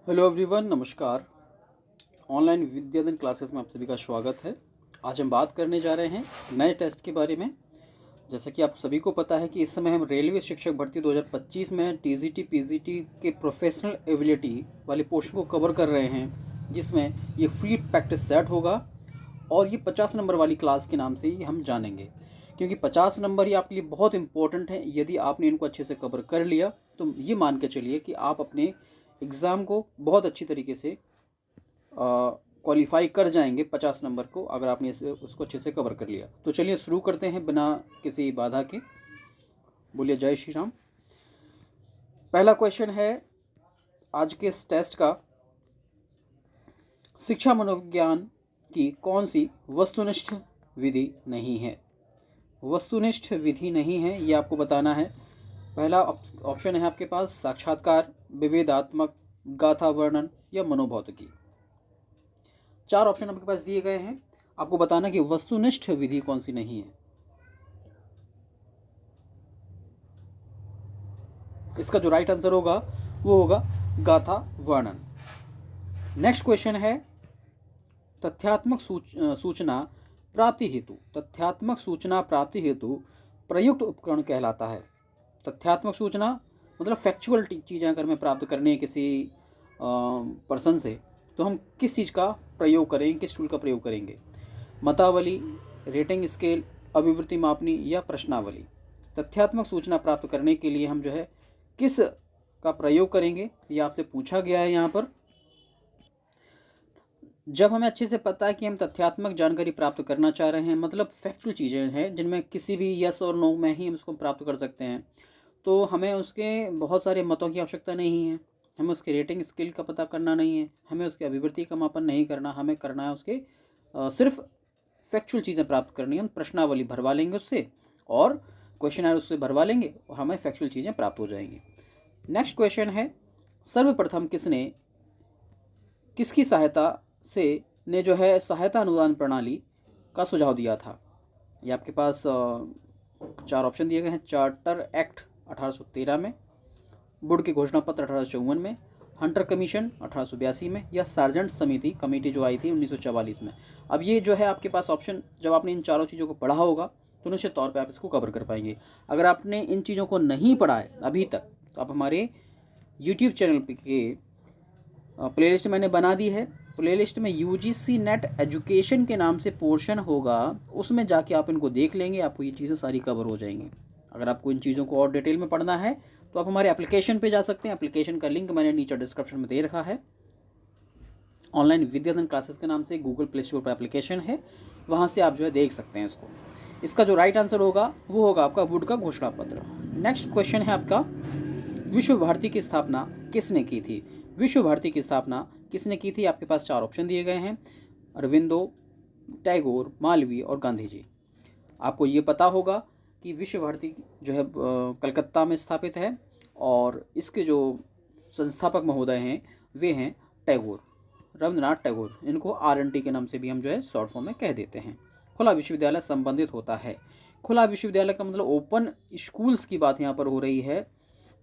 Hello everyone, नमस्कार। Online विद्याधन classes में आप सभी का स्वागत है। आज हम बात करने जा रहे हैं नए टेस्ट के बारे में। जैसा कि आप सभी को पता है कि इस समय हम रेलवे शिक्षक भर्ती 2025 में टीजीटी पीजीटी के प्रोफेशनल एबिलिटी वाले पोर्शन को कवर कर रहे हैं, जिसमें ये फ्री प्रैक्टिस सेट होगा और ये 50 नंबर वाली क्लास के नाम से ही हम जानेंगे, क्योंकि 50 नंबर ही आपके लिए बहुत इंपॉर्टेंट है। यदि आपने इनको अच्छे से कवर कर लिया तो ये मान के चलिए कि आप अपने एग्ज़ाम को बहुत अच्छी तरीके से क्वालिफाई कर जाएंगे 50 नंबर को, अगर आपने उसको अच्छे से कवर कर लिया। तो चलिए शुरू करते हैं बिना किसी बाधा के। बोलिए जय श्री राम। पहला क्वेश्चन है आज के इस टेस्ट का, शिक्षा मनोविज्ञान की कौन सी वस्तुनिष्ठ विधि नहीं है। वस्तुनिष्ठ विधि नहीं है, ये आपको बताना है। पहला ऑप्शन है आपके पास साक्षात्कार, विवेदात्मक, गाथा वर्णन या मनोभौतिकी। 4 ऑप्शन आपके पास दिए गए हैं, आपको बताना कि वस्तुनिष्ठ विधि कौन सी नहीं है। इसका जो राइट आंसर होगा वो होगा गाथा वर्णन। नेक्स्ट क्वेश्चन है तथ्यात्मक सूचना प्राप्ति हेतु प्रयुक्त उपकरण कहलाता है। तथ्यात्मक सूचना मतलब फैक्चुअल चीज़ें अगर मैं प्राप्त करनी है किसी पर्सन से, तो हम किस चीज़ का प्रयोग करेंगे, किस टूल का प्रयोग करेंगे। मतावली, रेटिंग स्केल, अभिवृत्ति मापनी या प्रश्नावली। तथ्यात्मक सूचना प्राप्त करने के लिए हम जो है किस का प्रयोग करेंगे, ये आपसे पूछा गया है यहाँ पर। जब हमें अच्छे से पता है कि हम तथ्यात्मक जानकारी प्राप्त करना चाह रहे हैं, मतलब फैक्चुअल चीज़ें हैं जिनमें किसी भी यस और नो में ही हम उसको प्राप्त कर सकते हैं, तो हमें उसके बहुत सारे मतों की आवश्यकता नहीं है, हमें उसके रेटिंग स्किल का पता करना नहीं है, हमें उसके अभिवृत्ति का मापन नहीं करना, हमें करना है उसके सिर्फ फैक्चुअल चीज़ें प्राप्त करनी है। हम प्रश्नावली भरवा लेंगे उससे और क्वेश्चनर उससे भरवा लेंगे और हमें फैक्चुअल चीज़ें प्राप्त हो जाएंगी। नेक्स्ट क्वेश्चन है सर्वप्रथम किसकी सहायता से ने जो है सहायता अनुदान प्रणाली का सुझाव दिया था। ये आपके पास 4 ऑप्शन दिए गए हैं। चार्टर एक्ट 1813 में, वुड के घोषणा पत्र 1854 में, हंटर कमीशन 1882 में या सार्जेंट समिति कमेटी जो आई थी 1944 में। अब ये जो है आपके पास ऑप्शन, जब आपने इन चारों चीज़ों को पढ़ा होगा तो निश्चित तौर पे आप इसको कवर कर पाएंगे। अगर आपने इन चीज़ों को नहीं पढ़ा है अभी तक, तो आप हमारे यूट्यूब चैनल के प्लेलिस्ट मैंने बना दी है। प्लेलिस्ट में यूजीसी नेट एजुकेशन के नाम से पोर्शन होगा, उसमें जाके आप इनको देख लेंगे, आपको ये चीज़ें सारी कवर हो जाएंगी। अगर आपको इन चीज़ों को और डिटेल में पढ़ना है तो आप हमारे एप्लीकेशन पे जा सकते हैं। एप्लीकेशन का लिंक मैंने नीचे डिस्क्रिप्शन में दे रखा है। ऑनलाइन विद्याधन क्लासेस के नाम से गूगल प्ले स्टोर पर एप्लीकेशन है, वहाँ से आप जो है देख सकते हैं इसको। इसका जो राइट आंसर होगा वो होगा आपका वुड का घोषणा पत्र। नेक्स्ट क्वेश्चन है आपका, विश्व भारती की स्थापना किसने की थी। विश्व भारती की स्थापना किसने की थी। आपके पास 4 ऑप्शन दिए गए हैं, अरविंदो, टैगोर, मालवीय और गांधी जी। आपको ये पता होगा कि विश्व भारती जो है कलकत्ता में स्थापित है और इसके जो संस्थापक महोदय हैं वे हैं टैगोर, रविंद्रनाथ टैगोर। इनको RNT के नाम से भी हम जो है शॉर्ट फॉर्म में कह देते हैं। खुला विश्वविद्यालय संबंधित होता है। खुला विश्वविद्यालय का मतलब ओपन स्कूल्स की बात यहाँ पर हो रही है,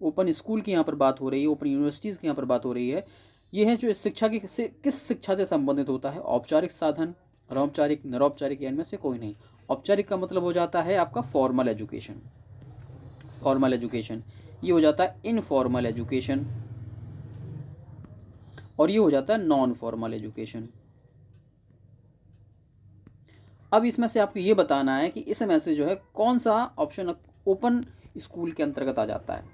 ओपन स्कूल की यहाँ पर बात हो रही है, ओपन यूनिवर्सिटीज़ की यहाँ पर बात हो रही है। ये है जो शिक्षा की किस शिक्षा से संबंधित होता है। औपचारिक साधन, अनौपचारिक, निरौपचारिक या इनमें से कोई नहीं। औपचारिक का मतलब हो जाता है आपका फॉर्मल एजुकेशन, फॉर्मल एजुकेशन। ये हो जाता है इनफॉर्मल एजुकेशन और ये हो जाता है नॉन फॉर्मल एजुकेशन। अब इसमें से आपको ये बताना है कि इसमें से जो है कौन सा ऑप्शन ओपन स्कूल के अंतर्गत आ जाता है।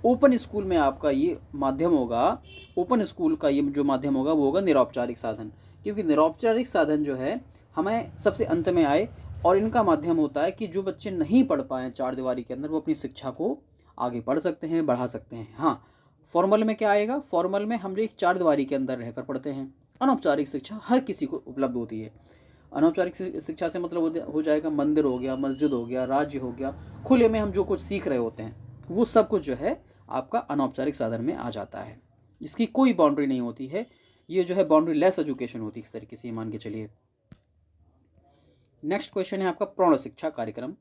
ओपन स्कूल में आपका ये माध्यम होगा, ओपन स्कूल का ये जो माध्यम होगा वो होगा निरौपचारिक साधन, क्योंकि निरौपचारिक साधन जो है हमें सबसे अंत में आए और इनका माध्यम होता है कि जो बच्चे नहीं पढ़ पाए 4 दीवारी के अंदर, वो अपनी शिक्षा को आगे पढ़ सकते हैं, बढ़ा सकते हैं। हाँ, फॉर्मल में क्या आएगा, फॉर्मल में हम जो एक 4 दीवारी के अंदर रहकर पढ़ते हैं। अनौपचारिक शिक्षा हर किसी को उपलब्ध होती है। अनौपचारिक शिक्षा से मतलब हो जाएगा मंदिर हो गया, मस्जिद हो गया, राज्य हो गया, खुले में हम जो कुछ सीख रहे होते हैं वो सब कुछ जो है आपका अनौपचारिक साधन में आ जाता है। इसकी कोई बाउंड्री नहीं होती है, ये जो है बाउंड्री लेस एजुकेशन होती है इस तरीके से, मान के चलिए। नेक्स्ट क्वेश्चन है आपका, प्रौढ़ शिक्षा कार्यक्रम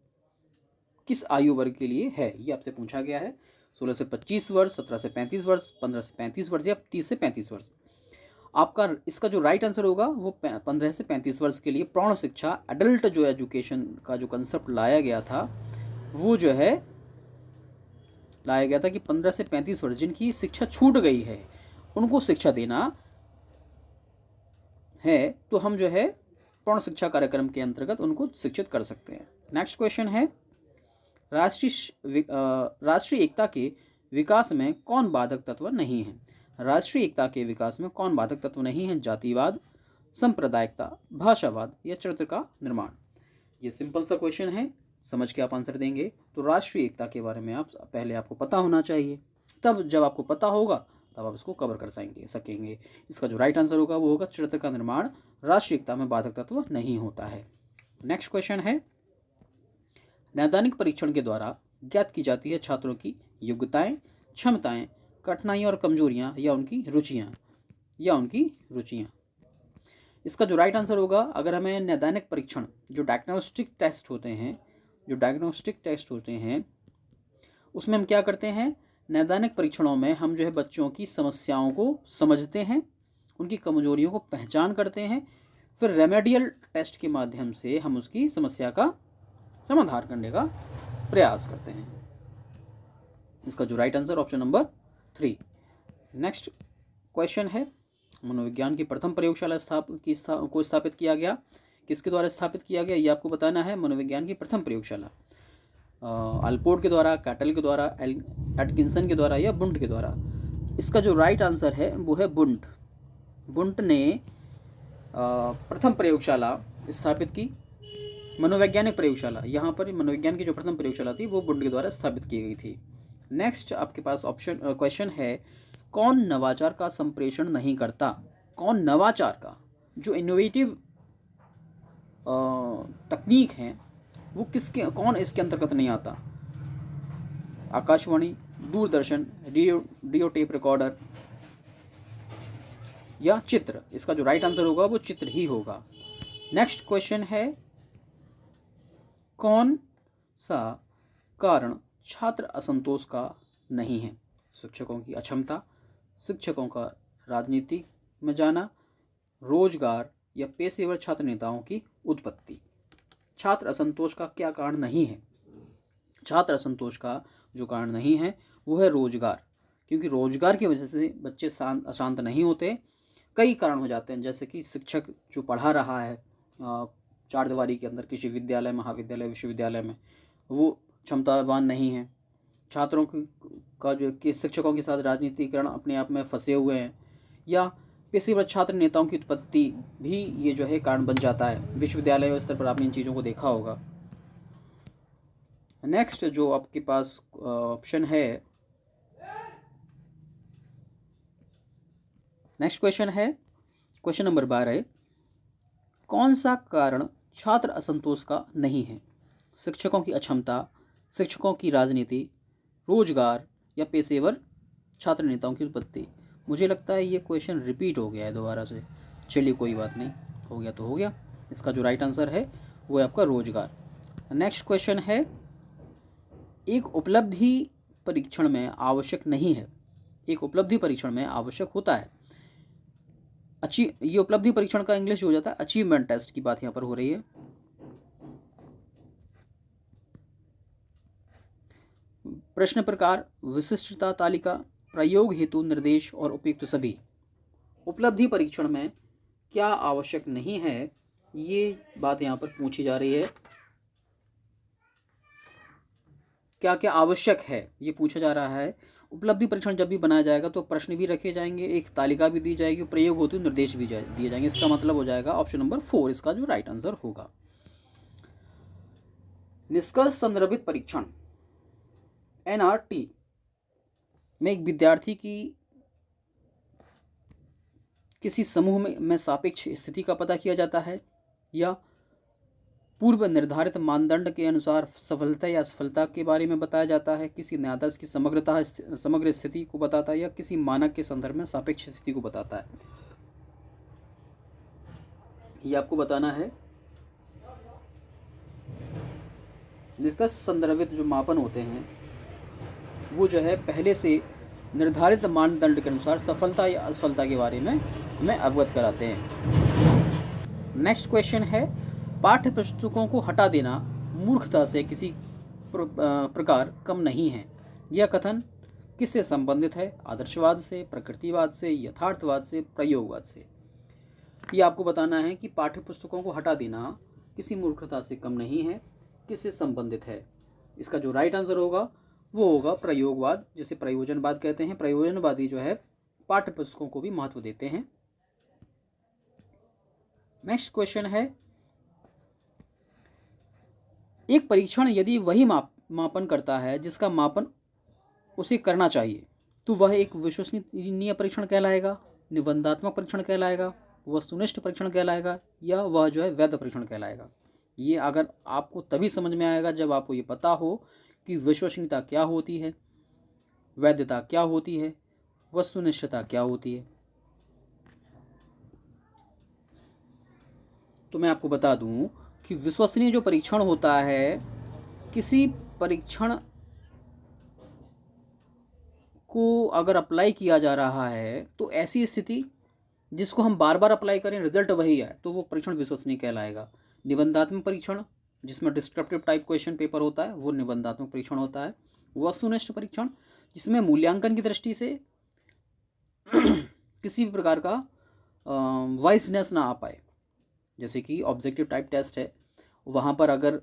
किस आयु वर्ग के लिए है, ये आपसे पूछा गया है। 16 से 25 वर्ष, 17 से 35 वर्ष, 15 से 35 वर्ष या 30 से 35 वर्ष। आपका इसका जो राइट आंसर होगा वो 15 से 35 वर्ष के लिए प्रौढ़ शिक्षा, एडल्ट जो एजुकेशन का जो कंसेप्ट लाया गया था वो जो है लाया गया था कि 15 से 35 वर्ष जिनकी शिक्षा छूट गई है उनको शिक्षा देना है, तो हम जो है प्रौढ़ शिक्षा कार्यक्रम के अंतर्गत उनको शिक्षित कर सकते हैं। नेक्स्ट क्वेश्चन है, राष्ट्रीय एकता के विकास में कौन बाधक तत्व नहीं है? राष्ट्रीय एकता के विकास में कौन बाधक तत्व नहीं है? जातिवाद, सांप्रदायिकता, भाषावाद या चरित्र का निर्माण? ये सिंपल सा क्वेश्चन है, समझ के आप आंसर देंगे। तो राष्ट्रीय एकता के बारे में आप पहले आपको पता होना चाहिए, तब जब आपको पता होगा तब आप इसको कवर कर सकेंगे। इसका जो राइट आंसर होगा वो होगा चरित्र का निर्माण राष्ट्रीय एकता में बाधक तत्व नहीं होता है। नेक्स्ट क्वेश्चन है, नैदानिक परीक्षण के द्वारा ज्ञात की जाती है छात्रों की योग्यताएं, क्षमताएं, कठिनाइयां और कमजोरियां या उनकी रुचियां। इसका जो राइट आंसर होगा, अगर हमें नैदानिक परीक्षण जो डायग्नोस्टिक टेस्ट होते हैं उसमें हम क्या करते हैं, नैदानिक परीक्षणों में हम जो है बच्चों की समस्याओं को समझते हैं, उनकी कमजोरियों को पहचान करते हैं, फिर रेमेडियल टेस्ट के माध्यम से हम उसकी समस्या का समाधान करने का प्रयास करते हैं। इसका जो right answer option number 3। Next question है, मनोविज्ञान की प्रथम प्रयोगशाला स्थापित किया गया, किसके द्वारा स्थापित किया गया ये आपको बताना है। मनोविज्ञान की प्रथम प्रयोगशाला अल्पोर्ट के द्वारा, कैटल के द्वारा, एटकिंसन के द्वारा या बुंट के द्वारा? इसका जो राइट आंसर है वो है बुंट। बुंट ने प्रथम प्रयोगशाला स्थापित की, मनोवैज्ञानिक प्रयोगशाला, यहाँ पर मनोविज्ञान की जो प्रथम प्रयोगशाला थी वो बुंट के द्वारा स्थापित की गई थी। नेक्स्ट आपके पास क्वेश्चन है, कौन नवाचार का संप्रेषण नहीं करता? कौन नवाचार का जो इनोवेटिव तकनीक है वो कौन इसके अंतर्गत नहीं आता? Akashvani, Doordarshan, radio tape recorder या चित्र? इसका जो राइट आंसर होगा वो चित्र ही होगा। नेक्स्ट क्वेश्चन है, कौन सा कारण छात्र असंतोष का नहीं है? शिक्षकों की अक्षमता, शिक्षकों का राजनीति में जाना, रोजगार या पेशेवर छात्र नेताओं की उत्पत्ति? छात्र असंतोष का क्या कारण नहीं है? छात्र असंतोष का जो कारण नहीं है वो है रोजगार, क्योंकि रोजगार की वजह से बच्चे अशांत नहीं होते। कई कारण हो जाते हैं, जैसे कि शिक्षक जो पढ़ा रहा है चार दीवारी के अंदर किसी विद्यालय, महाविद्यालय, विश्वविद्यालय में, वो क्षमतावान नहीं है। छात्रों का जो कि शिक्षकों के साथ राजनीतिकरण अपने आप में फंसे हुए हैं, या पेशेवर छात्र नेताओं की उत्पत्ति भी ये जो है कारण बन जाता है। विश्वविद्यालय स्तर पर आपने इन चीज़ों को देखा होगा। नेक्स्ट जो आपके पास ऑप्शन है, नेक्स्ट क्वेश्चन है क्वेश्चन नंबर 12, कौन सा कारण छात्र असंतोष का नहीं है? शिक्षकों की अक्षमता, शिक्षकों की राजनीति, रोजगार या पेशेवर छात्र नेताओं की उत्पत्ति? मुझे लगता है ये क्वेश्चन रिपीट हो गया है दोबारा से। चलिए कोई बात नहीं, हो गया तो हो गया। इसका जो राइट आंसर है वो है आपका रोजगार। नेक्स्ट क्वेश्चन है, एक उपलब्धि परीक्षण में आवश्यक नहीं है, एक उपलब्धि परीक्षण में आवश्यक होता है। ये उपलब्धि परीक्षण का इंग्लिश हो जाता है अचीवमेंट टेस्ट की बात यहाँ पर हो रही है। प्रश्न प्रकार, विशिष्टता तालिका, प्रयोग हेतु निर्देश और उपयुक्त सभी। उपलब्धि परीक्षण में क्या आवश्यक नहीं है, ये बात यहाँ पर पूछी जा रही है। क्या क्या आवश्यक है ये पूछा जा रहा है। उपलब्धि परीक्षण जब भी बनाया जाएगा तो प्रश्न भी रखे जाएंगे, एक तालिका भी दी जाएगी, प्रयोग हेतु निर्देश भी दिए जाएंगे। इसका मतलब हो जाएगा ऑप्शन नंबर 4 इसका जो राइट आंसर होगा। निष्कर्ष संदर्भित परीक्षण NRT में एक विद्यार्थी की किसी समूह में सापेक्ष स्थिति का पता किया जाता है, या पूर्व निर्धारित मानदंड के अनुसार सफलता या असफलता के बारे में बताया जाता है, किसी आदर्श की समग्र स्थिति को बताता है, या किसी मानक के संदर्भ में सापेक्ष स्थिति को बताता है। ये आपको बताना है। निष्कर्ष संदर्भित जो मापन होते हैं वो जो है पहले से निर्धारित मानदंड के अनुसार सफलता या असफलता के बारे में हमें अवगत कराते हैं। नेक्स्ट क्वेश्चन है, पाठ्य पुस्तकों को हटा देना मूर्खता से किसी प्रकार कम नहीं है। यह कथन किससे संबंधित है? आदर्शवाद से, प्रकृतिवाद से, यथार्थवाद से, प्रयोगवाद से। ये आपको बताना है कि पाठ्य पुस्तकों को हटा देना किसी मूर्खता से कम नहीं है, किससे संबंधित है। इसका जो राइट आंसर होगा वो होगा प्रयोगवाद, जिसे प्रयोजनवाद कहते हैं। प्रयोजनवादी जो है पाठ्य पुस्तकों को भी महत्व देते हैं। नेक्स्ट क्वेश्चन है, एक परीक्षण यदि वही मापन करता है जिसका मापन उसे करना चाहिए, तो वह एक विश्वसनीय परीक्षण कहलाएगा, निबंधात्मक परीक्षण कहलाएगा, वस्तुनिष्ठ परीक्षण कहलाएगा, या वह जो है वैध परीक्षण कहलाएगा। ये अगर आपको तभी समझ में आएगा जब आपको ये पता हो कि विश्वसनीयता क्या होती है, वैधता क्या होती है, वस्तुनिष्ठता क्या होती है। तो मैं आपको बता दूं कि विश्वसनीय जो परीक्षण होता है, किसी परीक्षण को अगर अप्लाई किया जा रहा है तो ऐसी स्थिति जिसको हम बार बार अप्लाई करें रिजल्ट वही है, तो वो परीक्षण विश्वसनीय कहलाएगा। निबंधात्मक परीक्षण जिसमें डिस्क्रिप्टिव टाइप क्वेश्चन पेपर होता है वो निबंधात्मक परीक्षण होता है। वस्तुनिष्ठ परीक्षण जिसमें मूल्यांकन की दृष्टि से किसी भी प्रकार का वाइसनेस ना आ पाए, जैसे कि ऑब्जेक्टिव टाइप टेस्ट है, वहाँ पर अगर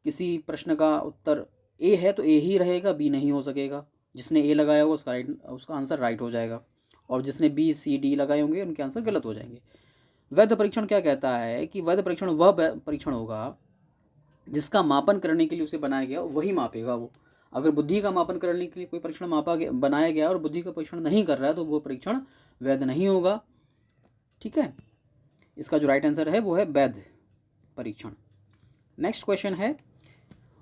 किसी प्रश्न का उत्तर ए है तो ए ही रहेगा, बी नहीं हो सकेगा। जिसने ए लगाया होगा उसका आंसर राइट हो जाएगा, और जिसने बी सी डी लगाए होंगे उनके आंसर गलत हो जाएंगे। वैध परीक्षण क्या कहता है कि वैध परीक्षण वह परीक्षण होगा जिसका मापन करने के लिए उसे बनाया गया वही मापेगा वो। अगर बुद्धि का मापन करने के लिए कोई परीक्षण बनाया गया और बुद्धि का परीक्षण नहीं कर रहा है तो वो परीक्षण वैध नहीं होगा। ठीक है, इसका जो राइट आंसर है वो है वैध परीक्षण। नेक्स्ट क्वेश्चन है,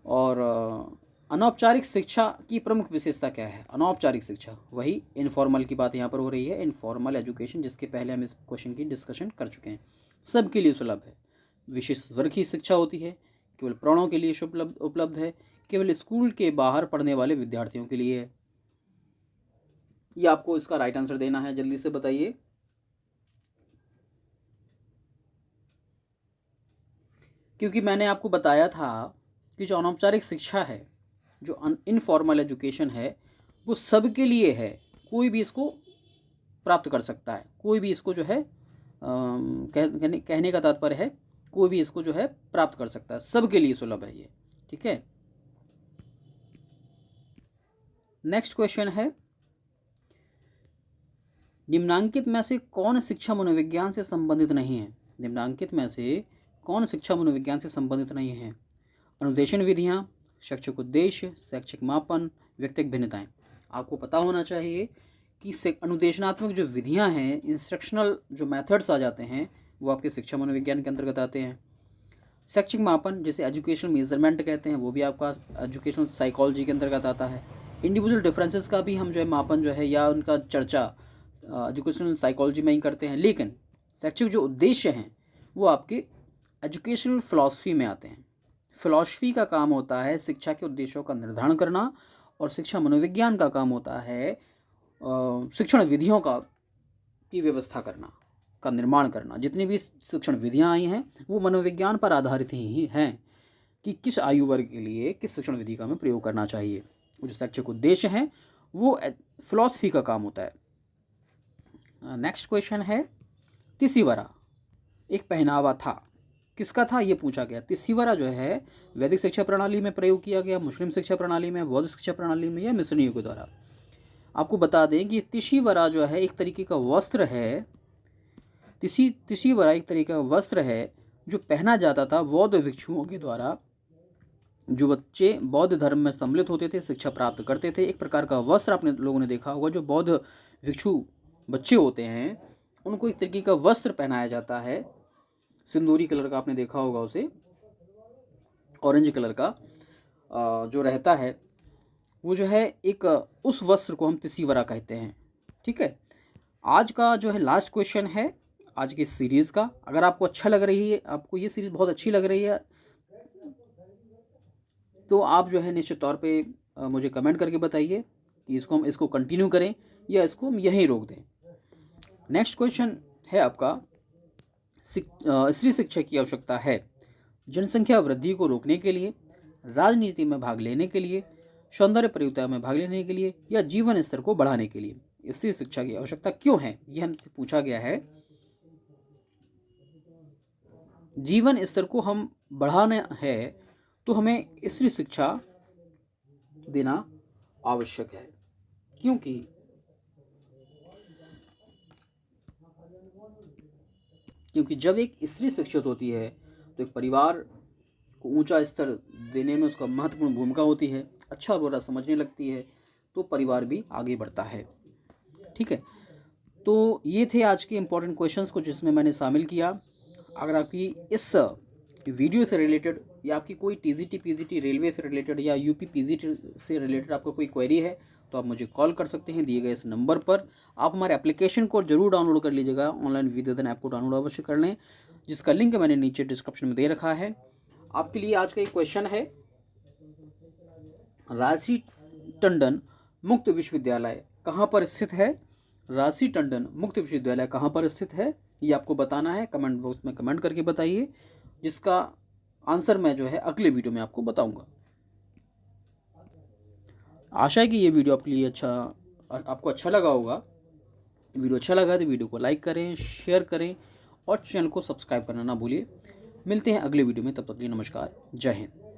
और अनौपचारिक शिक्षा की प्रमुख विशेषता क्या है? अनौपचारिक शिक्षा, वही इनफॉर्मल की बात यहाँ पर हो रही है, इनफॉर्मल एजुकेशन, जिसके पहले हम इस क्वेश्चन की डिस्कशन कर चुके हैं। सबके लिए सुलभ है, विशेष वर्ग की शिक्षा होती है, केवल प्राणों के लिए उपलब्ध है, केवल स्कूल के बाहर पढ़ने वाले विद्यार्थियों के लिए है। ये आपको इसका राइट आंसर देना है, जल्दी से बताइए। क्योंकि मैंने आपको बताया था कि जो अनौपचारिक शिक्षा है, जो इनफॉर्मल एजुकेशन है, वो सबके लिए है, कोई भी इसको प्राप्त कर सकता है, कोई भी इसको जो है कहने का तात्पर्य है कोई भी इसको जो है प्राप्त कर सकता है, सबके लिए सुलभ है ये। ठीक है, नेक्स्ट क्वेश्चन है, निम्नांकित में से कौन शिक्षा मनोविज्ञान से संबंधित नहीं है? निम्नांकित में से कौन शिक्षा मनोविज्ञान से संबंधित नहीं है? अनुदेशन विधियाँ, शैक्षिक उद्देश्य, शैक्षिक मापन, व्यक्तिगत भिन्नताएं। आपको पता होना चाहिए कि अनुदेशनात्मक जो विधियां हैं, इंस्ट्रक्शनल जो मेथड्स आ जाते हैं, वो आपके शिक्षा मनोविज्ञान के अंतर्गत आते हैं। शैक्षिक मापन जिसे एजुकेशनल मेजरमेंट कहते हैं, वो भी आपका एजुकेशनल साइकोलॉजी के अंतर्गत आता है। इंडिविजुअल डिफरेंसेस का भी हम जो है मापन जो है या उनका चर्चा एजुकेशनल साइकोलॉजी में ही करते हैं, लेकिन शैक्षिक जो उद्देश्य हैं वो आपके एजुकेशनल फिलॉसफी में आते हैं। फिलॉसफी का काम होता है शिक्षा के उद्देश्यों का निर्धारण करना, और शिक्षा मनोविज्ञान का काम होता है शिक्षण विधियों की व्यवस्था करना, का निर्माण करना। जितनी भी शिक्षण विधियां आई हैं वो मनोविज्ञान पर आधारित ही हैं कि किस आयु वर्ग के लिए किस शिक्षण विधि का हमें प्रयोग करना चाहिए। वो जो शैक्षिक उद्देश्य हैं वो फिलॉसफी का काम होता है। नेक्स्ट क्वेश्चन है, तिसिवरा एक पहनावा था, किसका था ये पूछा गया। तिसिवरा जो है वैदिक शिक्षा प्रणाली में प्रयोग किया गया, मुस्लिम शिक्षा प्रणाली में, बौद्ध शिक्षा प्रणाली में, या मिशनरियों के द्वारा। आपको बता दें कि तिसिवरा जो है एक तरीके का वस्त्र है। तिसिवरा एक तरीके का वस्त्र है जो पहना जाता था बौद्ध भिक्षुओं के द्वारा। जो बच्चे बौद्ध धर्म में सम्मिलित होते थे, शिक्षा प्राप्त करते थे, एक प्रकार का वस्त्र आपने लोगों ने देखा होगा, जो बौद्ध भिक्षु बच्चे होते हैं उनको एक तरीके का वस्त्र पहनाया जाता है, सिंदूरी कलर का, आपने देखा होगा उसे, ऑरेंज कलर का जो रहता है, वो जो है एक उस वस्त्र को हम तिसिवरा कहते हैं। ठीक है, आज का जो है लास्ट क्वेश्चन है आज की सीरीज़ का। अगर आपको अच्छा लग रही है, आपको ये सीरीज़ बहुत अच्छी लग रही है, तो आप जो है निश्चित तौर पे मुझे कमेंट करके बताइए कि हम इसको कंटिन्यू करें या इसको हम यहीं रोक दें। नेक्स्ट क्वेश्चन है आपका, स्त्री शिक्षा की आवश्यकता है जनसंख्या वृद्धि को रोकने के लिए, राजनीति में भाग लेने के लिए, सौंदर्य प्रतियोगिता में भाग लेने के लिए या जीवन स्तर को बढ़ाने के लिए स्त्री शिक्षा की आवश्यकता क्यों है, ये हमसे पूछा गया है। जीवन स्तर को हम बढ़ाना है तो हमें स्त्री शिक्षा देना आवश्यक है, क्योंकि जब एक स्त्री शिक्षित होती है तो एक परिवार को ऊंचा स्तर देने में उसका महत्वपूर्ण भूमिका होती है, अच्छा बुरा समझने लगती है, तो परिवार भी आगे बढ़ता है। ठीक है, तो ये थे आज के इम्पोर्टेंट क्वेश्चंस को जिसमें मैंने शामिल किया। अगर आपकी इस वीडियो से रिलेटेड या आपकी कोई टीजीटी पीजीटी रेलवे से रिलेटेड या यूपी पीजीटी से रिलेटेड आपको कोई क्वेरी है तो आप मुझे कॉल कर सकते हैं दिए गए इस नंबर पर। आप हमारे एप्लीकेशन को जरूर डाउनलोड कर लीजिएगा, ऑनलाइन विद्याधन ऐप को डाउनलोड अवश्य कर लें, जिसका लिंक मैंने नीचे डिस्क्रिप्शन में दे रखा है। आपके लिए आज का एक क्वेश्चन है, राशि टंडन मुक्त विश्वविद्यालय कहाँ पर स्थित है? राशि टंडन मुक्त विश्वविद्यालय कहाँ पर स्थित है, ये आपको बताना है। कमेंट बॉक्स में कमेंट करके बताइए, जिसका आंसर मैं जो है अगले वीडियो में आपको बताऊंगा। आशा है कि ये वीडियो आपके लिए आपको अच्छा लगा होगा। वीडियो अच्छा लगा तो वीडियो को लाइक करें, शेयर करें और चैनल को सब्सक्राइब करना ना भूलिए। मिलते हैं अगले वीडियो में, तब तक के लिए नमस्कार, जय हिंद।